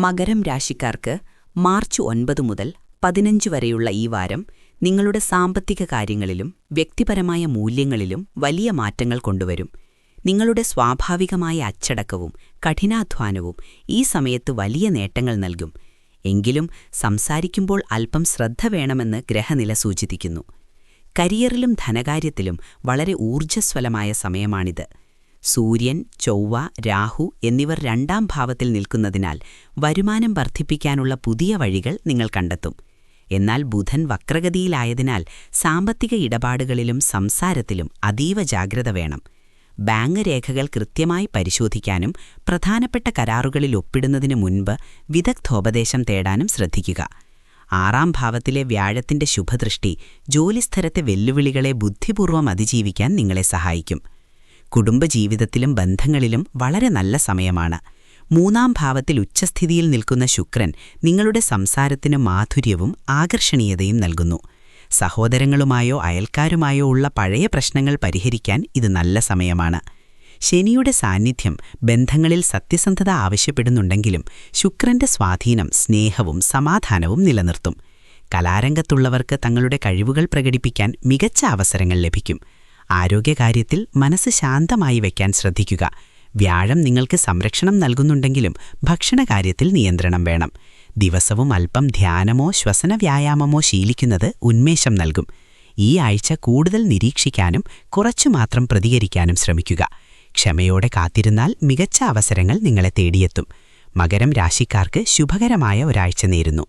മകരം രാശിക്കാർക്ക് മാർച്ച് 9 മുതൽ 15 വരെയുള്ള ഈ വാരം നിങ്ങളുടെ സാമ്പത്തിക കാര്യങ്ങളിലും വ്യക്തിപരമായ മൂല്യങ്ങളിലും വലിയ മാറ്റങ്ങൾ കൊണ്ടുവരും. നിങ്ങളുടെ സ്വാഭാവികമായ അച്ചടക്കവും കഠിനാധ്വാനവും ഈ സമയത്ത് വലിയ നേട്ടങ്ങൾ നൽകും. എങ്കിലും സംസാരിക്കുമ്പോൾ അല്പം ശ്രദ്ധ വേണമെന്ന് ഗ്രഹനില സൂചിപ്പിക്കുന്നു. കരിയറിലും ധനകാര്യത്തിലും വളരെ ഊർജ്ജസ്വലമായ സമയമാണിത്. സൂര്യൻ, ചൊവ്വ, രാഹു എന്നിവർ 2ാം ഭാവത്തിൽ നിൽക്കുന്നതിനാൽ വരുമാനം വർദ്ധിപ്പിക്കാനുള്ള പുതിയ വഴികൾ നിങ്ങൾ കണ്ടെത്തും. എന്നാൽ ബുധൻ വക്രഗതിയിലായതിനാൽ സാമ്പത്തിക ഇടപാടുകളിലും സംസാരത്തിലും അതീവ ജാഗ്രത വേണം. ബാങ്ക് രേഖകൾ കൃത്യമായി പരിശോധിക്കാനും പ്രധാനപ്പെട്ട കരാറുകളിൽ ഒപ്പിടുന്നതിനു മുൻപ് വിദഗ്ധോപദേശം തേടാനും ശ്രദ്ധിക്കുക. 6ാം ഭാവത്തിലെ വ്യാഴത്തിന്റെ ശുഭദൃഷ്ടി ജോലിസ്ഥലത്തെ വെല്ലുവിളികളെ ബുദ്ധിപൂർവ്വം അതിജീവിക്കാൻ നിങ്ങളെ സഹായിക്കും. കുടുംബജീവിതത്തിലും ബന്ധങ്ങളിലും വളരെ നല്ല സമയമാണ്. 3ാം ഭാവത്തിൽ ഉച്ചസ്ഥിതിയിൽ നിൽക്കുന്ന ശുക്രൻ നിങ്ങളുടെ സംസാരത്തിന് മാധുര്യവും ആകർഷണീയതയും നൽകുന്നു. സഹോദരങ്ങളുമായോ അയൽക്കാരുമായോ ഉള്ള പഴയ പ്രശ്നങ്ങൾ പരിഹരിക്കാൻ ഇത് നല്ല സമയമാണ്. ശനിയുടെ സാന്നിധ്യം ബന്ധങ്ങളിൽ സത്യസന്ധത ആവശ്യപ്പെടുന്നുണ്ടെങ്കിലും ശുക്രന്റെ സ്വാധീനം സ്നേഹവും സമാധാനവും നിലനിർത്തും. കലാരംഗത്തുള്ളവർക്ക് തങ്ങളുടെ കഴിവുകൾ പ്രകടിപ്പിക്കാൻ മികച്ച അവസരങ്ങൾ ലഭിക്കും. ആരോഗ്യകാര്യത്തിൽ മനസ്സ് ശാന്തമായി വയ്ക്കാൻ ശ്രദ്ധിക്കുക. വ്യാഴം നിങ്ങൾക്ക് സംരക്ഷണം നൽകുന്നുണ്ടെങ്കിലും ഭക്ഷണകാര്യത്തിൽ നിയന്ത്രണം വേണം. ദിവസവും അല്പം ധ്യാനമോ ശ്വസന വ്യായാമമോ ശീലിക്കുന്നത് ഉന്മേഷം നൽകും. ഈ ആഴ്ച കൂടുതൽ നിരീക്ഷിക്കാനും കുറച്ചുമാത്രം പ്രതികരിക്കാനും ശ്രമിക്കുക. ക്ഷമയോടെ കാത്തിരുന്നാൽ മികച്ച അവസരങ്ങൾ നിങ്ങളെ തേടിയെത്തും. മകരം രാശിക്കാർക്ക് ശുഭകരമായ ഒരാഴ്ച നേരുന്നു.